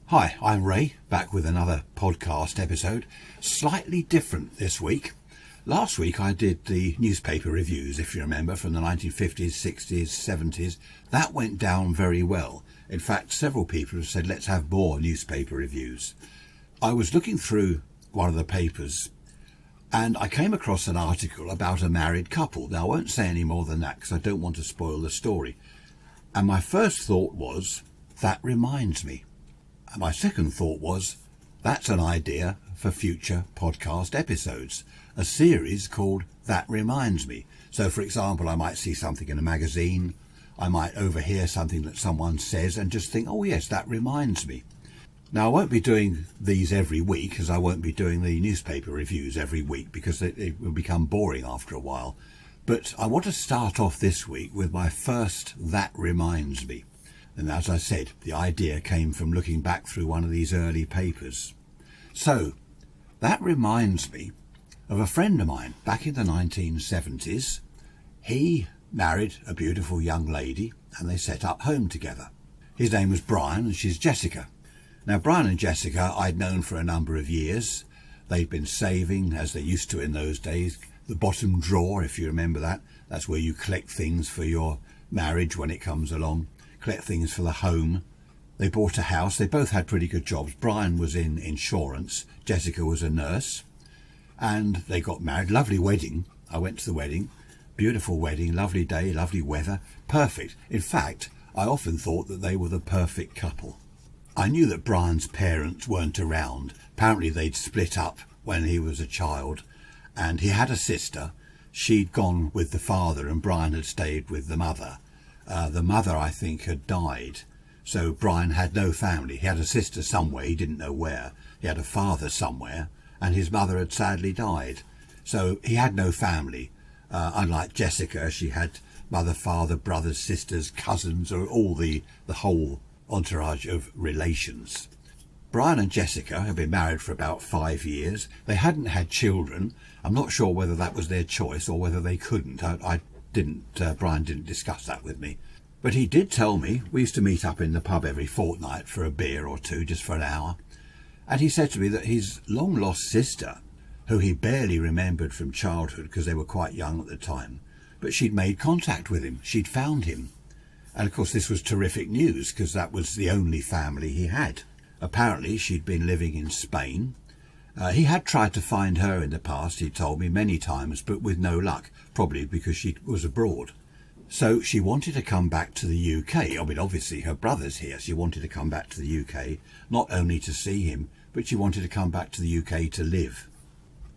Hi, I'm Ray, back with another podcast episode. Slightly different this week. Last week I did the newspaper reviews, if you remember, from the 1950s, 60s, 70s. That went down very well. In fact, several people have said, let's have more newspaper reviews. I was looking through one of the papers and I came across an article about a married couple. Now, I won't say any more than that because I don't want to spoil the story. And my first thought was, that reminds me. And my second thought was, that's an idea for future podcast episodes, a series called That Reminds Me. So, for example, I might see something in a magazine, I might overhear something that someone says and just think, oh yes, that reminds me. Now, I won't be doing these every week, as I won't be doing the newspaper reviews every week because it will become boring after a while. But I want to start off this week with my first That Reminds Me. And as I said, the idea came from looking back through one of these early papers. So, that reminds me of a friend of mine back in the 1970s. He married a beautiful young lady and they set up home together. His name was Brian and she's Jessica. Now, Brian and Jessica I'd known for a number of years. They'd been saving, as they used to in those days, the bottom drawer, if you remember that. That's where you collect things for your marriage when it comes along. Collect things for the home. They bought a house. They both had pretty good jobs. Brian was in insurance. Jessica was a nurse. And they got married. Lovely wedding. I went to the wedding. Beautiful wedding. Lovely day. Lovely weather. Perfect. In fact, I often thought that they were the perfect couple. I knew that Brian's parents weren't around. Apparently they'd split up when he was a child. And he had a sister. She'd gone with the father and Brian had stayed with the mother. The mother, I think, had died, so Brian had no family. He had a sister somewhere, he didn't know where. He had a father somewhere, and his mother had sadly died. So he had no family. Unlike Jessica, she had mother, father, brothers, sisters, cousins, or all the whole entourage of relations. Brian and Jessica had been married for about 5 years. They hadn't had children. I'm not sure whether that was their choice or whether they couldn't. Brian didn't discuss that with me. But he did tell me, we used to meet up in the pub every fortnight for a beer or two, just for an hour. And he said to me that his long-lost sister, who he barely remembered from childhood because they were quite young at the time, but she'd made contact with him. She'd found him. And of course this was terrific news because that was the only family he had. Apparently she'd been living in Spain. He had tried to find her in the past, he told me, many times, but with no luck, probably because she was abroad. So she wanted to come back to the UK. I mean, obviously her brother's here. She wanted to come back to the UK, not only to see him, but she wanted to come back to the UK to live.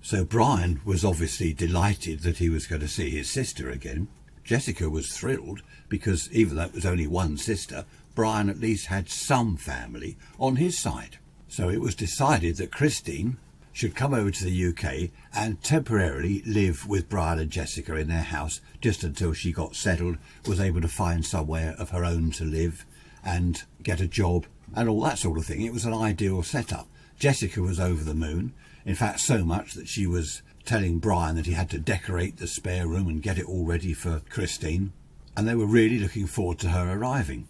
So Brian was obviously delighted that he was going to see his sister again. Jessica was thrilled because even though it was only one sister, Brian at least had some family on his side. So it was decided that Christine should come over to the UK and temporarily live with Brian and Jessica in their house just until she got settled, was able to find somewhere of her own to live and get a job and all that sort of thing. It was an ideal setup. Jessica was over the moon, in fact so much that she was telling Brian that he had to decorate the spare room and get it all ready for Christine, and they were really looking forward to her arriving.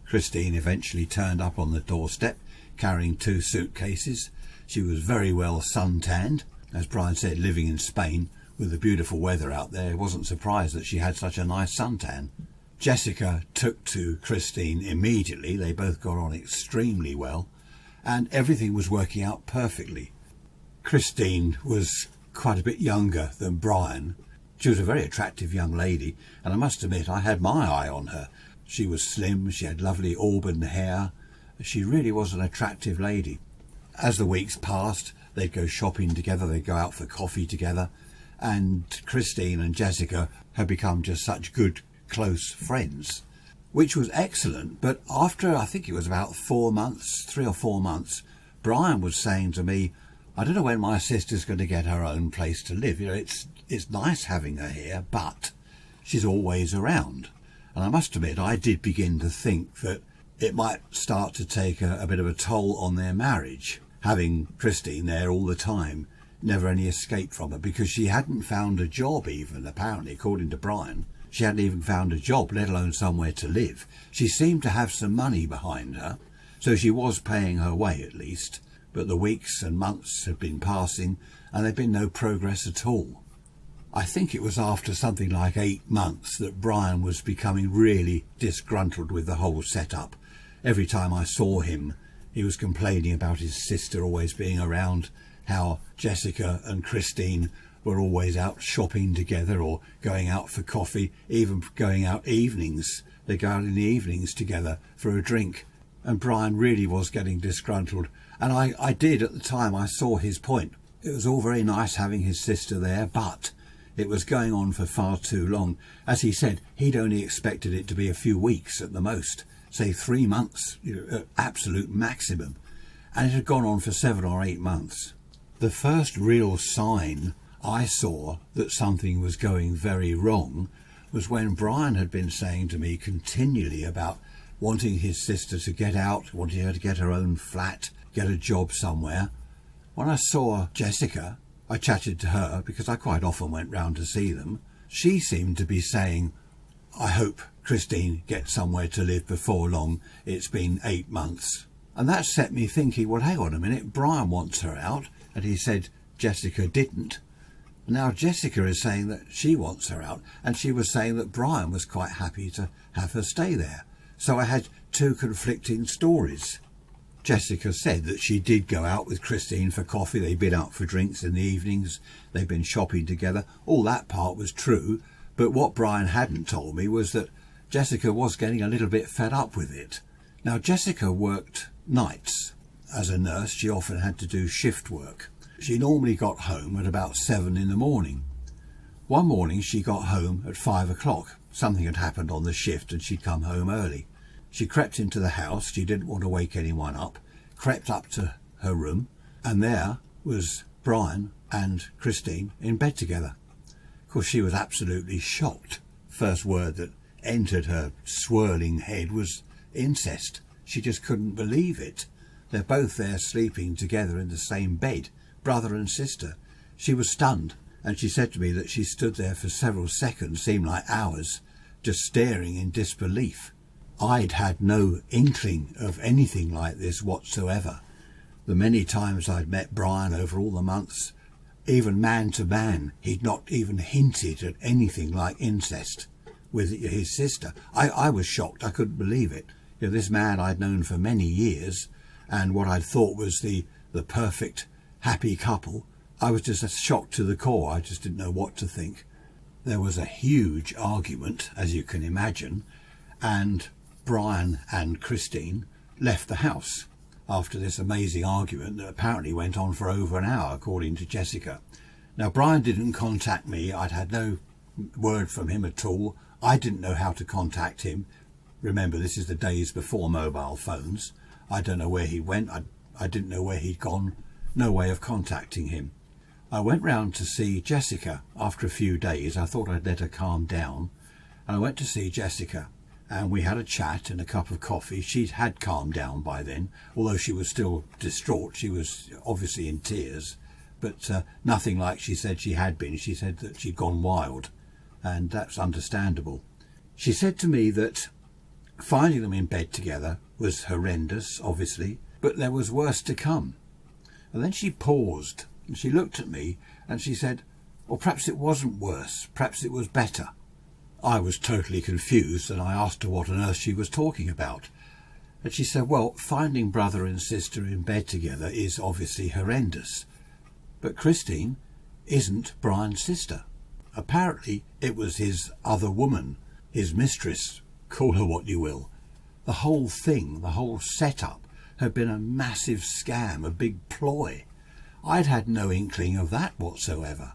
Christine eventually turned up on the doorstep carrying 2 suitcases. She was very well suntanned. As Brian said, living in Spain with the beautiful weather out there, he wasn't surprised that she had such a nice suntan. Jessica took to Christine immediately. They both got on extremely well and everything was working out perfectly. Christine was quite a bit younger than Brian. She was a very attractive young lady, and I must admit I had my eye on her. She was slim, she had lovely auburn hair. She really was an attractive lady. As the weeks passed, they'd go shopping together, they'd go out for coffee together, and Christine and Jessica had become just such good, close friends, which was excellent. But after, I think it was about 4 months, 3 or 4 months, Brian was saying to me, I don't know when my sister's going to get her own place to live. You know, it's nice having her here, but she's always around. And I must admit, I did begin to think that it might start to take a bit of a toll on their marriage, having Christine there all the time, never any escape from her, because she hadn't found a job even, apparently, according to Brian. She hadn't even found a job, let alone somewhere to live. She seemed to have some money behind her, so she was paying her way at least, but the weeks and months had been passing and there'd been no progress at all. I think it was after something like 8 months that Brian was becoming really disgruntled with the whole setup. Every time I saw him, he was complaining about his sister always being around, how Jessica and Christine were always out shopping together or going out for coffee, even going out evenings. They go out in the evenings together for a drink. And Brian really was getting disgruntled. And I did at the time, I saw his point. It was all very nice having his sister there, but it was going on for far too long. As he said, he'd only expected it to be a few weeks at the most, say 3 months, absolute maximum. And it had gone on for 7 or 8 months. The first real sign I saw that something was going very wrong was when Brian had been saying to me continually about wanting his sister to get out, wanting her to get her own flat, get a job somewhere. When I saw Jessica, I chatted to her because I quite often went round to see them. She seemed to be saying, I hope Christine gets somewhere to live before long. It's been 8 months. And that set me thinking, well, hang on a minute, Brian wants her out, and he said Jessica didn't. Now Jessica is saying that she wants her out, and she was saying that Brian was quite happy to have her stay there. So I had 2 conflicting stories. Jessica said that she did go out with Christine for coffee. They'd been out for drinks in the evenings. They'd been shopping together. All that part was true. But what Brian hadn't told me was that Jessica was getting a little bit fed up with it. Now Jessica worked nights. As a nurse, she often had to do shift work. She normally got home at about 7 in the morning. One morning she got home at 5 o'clock. Something had happened on the shift and she'd come home early. She crept into the house. She didn't want to wake anyone up. Crept up to her room, and there was Brian and Christine in bed together. Of course, she was absolutely shocked. First word that entered her swirling head was incest. She just couldn't believe it. They're both there sleeping together in the same bed, brother and sister. She was stunned, and she said to me that she stood there for several seconds, seemed like hours, just staring in disbelief. I'd had no inkling of anything like this whatsoever. The many times I'd met Brian over all the months, even man to man, he'd not even hinted at anything like incest with his sister. I was shocked. I couldn't believe it. This man I'd known for many years, and what I'd thought was the perfect, happy couple, I was just shocked to the core. I just didn't know what to think. There was a huge argument, as you can imagine, and Brian and Christine left the house after this amazing argument that apparently went on for over an hour, according to Jessica. Now, Brian didn't contact me. I'd had no word from him at all. I didn't know how to contact him. Remember, this is the days before mobile phones. I don't know where he went. I didn't know where he'd gone. No way of contacting him. I went round to see Jessica after a few days. I thought I'd let her calm down. And I went to see Jessica. And we had a chat and a cup of coffee. She had calmed down by then, although she was still distraught. She was obviously in tears, but nothing like she said she had been. She said that she'd gone wild, and that's understandable. She said to me that finding them in bed together was horrendous, obviously, but there was worse to come. And then she paused, and she looked at me, and she said, well, perhaps it wasn't worse. Perhaps it was better. I was totally confused, and I asked her what on earth she was talking about. And she said, well, finding brother and sister in bed together is obviously horrendous. But Christine isn't Brian's sister. Apparently it was his other woman, his mistress, call her what you will. The whole thing, the whole setup, had been a massive scam, a big ploy. I'd had no inkling of that whatsoever.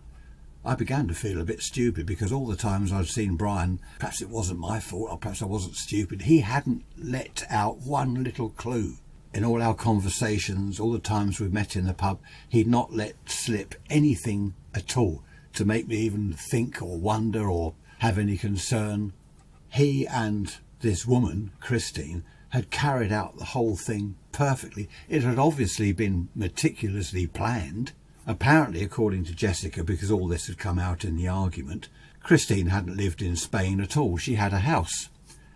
I began to feel a bit stupid because all the times I'd seen Brian, perhaps it wasn't my fault, or perhaps I wasn't stupid, he hadn't let out one little clue. In all our conversations, all the times we've met in the pub, he'd not let slip anything at all to make me even think or wonder or have any concern. He and this woman, Christine, had carried out the whole thing perfectly. It had obviously been meticulously planned. Apparently, according to Jessica, because all this had come out in the argument, Christine hadn't lived in Spain at all. She had a house,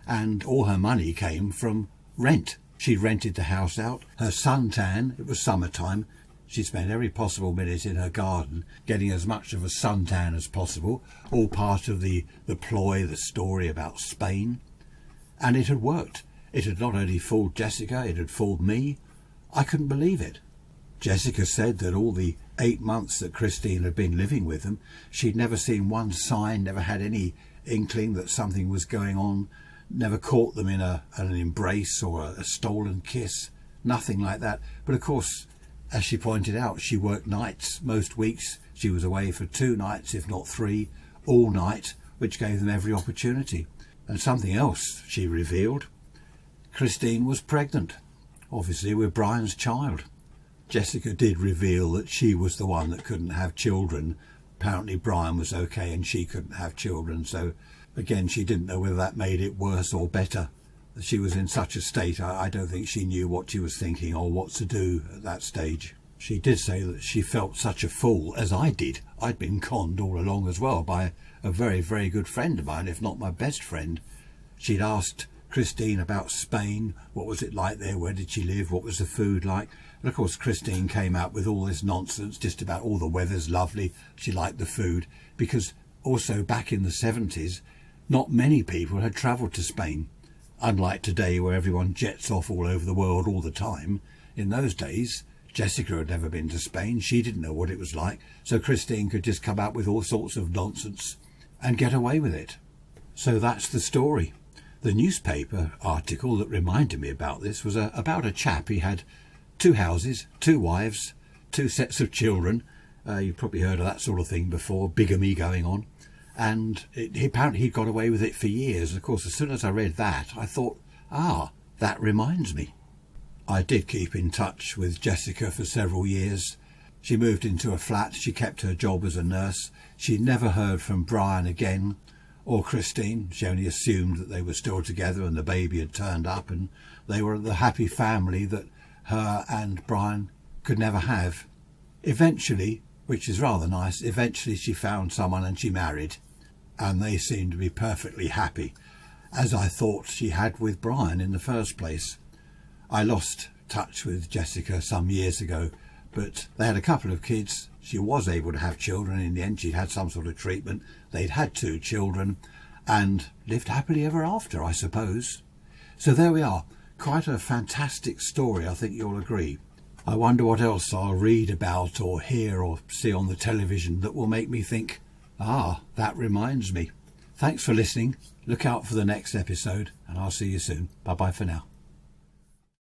and all her money came from rent. She'd rented the house out. Her suntan, it was summertime. She spent every possible minute in her garden getting as much of a suntan as possible, all part of the ploy, the story about Spain. And it had worked. It had not only fooled Jessica, it had fooled me. I couldn't believe it. Jessica said that all the 8 months that Christine had been living with them, she'd never seen one sign, never had any inkling that something was going on, never caught them in an embrace or a stolen kiss, nothing like that. But of course, as she pointed out, she worked nights most weeks. She was away for 2 nights, if not 3, all night, which gave them every opportunity. And something else she revealed. Christine was pregnant, obviously with Brian's child. Jessica did reveal that she was the one that couldn't have children. Apparently Brian was okay and she couldn't have children. So again, she didn't know whether that made it worse or better. She was in such a state, I don't think she knew what she was thinking or what to do at that stage. She did say that she felt such a fool, as I did. I'd been conned all along as well by a very, very good friend of mine, if not my best friend. She'd asked Christine about Spain. What was it like there? Where did she live? What was the food like? And of course Christine came out with all this nonsense just about all the weather's lovely, she liked the food, because also back in the 70s not many people had travelled to Spain. Unlike today where everyone jets off all over the world all the time, in those days Jessica had never been to Spain, she didn't know what it was like, so Christine could just come out with all sorts of nonsense and get away with it. So that's the story. The newspaper article that reminded me about this was about a chap. He had 2 houses, 2 wives, 2 sets of children. You've probably heard of that sort of thing before, bigamy going on. And apparently he got away with it for years. Of course, as soon as I read that, I thought, that reminds me. I did keep in touch with Jessica for several years. She moved into a flat. She kept her job as a nurse. She never heard from Brian again or Christine. She only assumed that they were still together and the baby had turned up and they were the happy family that her and Brian could never have. Eventually, which is rather nice, eventually she found someone and she married, and they seemed to be perfectly happy, as I thought she had with Brian in the first place. I lost touch with Jessica some years ago, but they had a couple of kids. She was able to have children in the end. She'd had some sort of treatment. They'd had 2 children and lived happily ever after, I suppose. So there we are. Quite a fantastic story, I think you'll agree. I wonder what else I'll read about or hear or see on the television that will make me think, that reminds me. Thanks for listening. Look out for the next episode and I'll see you soon. Bye bye for now.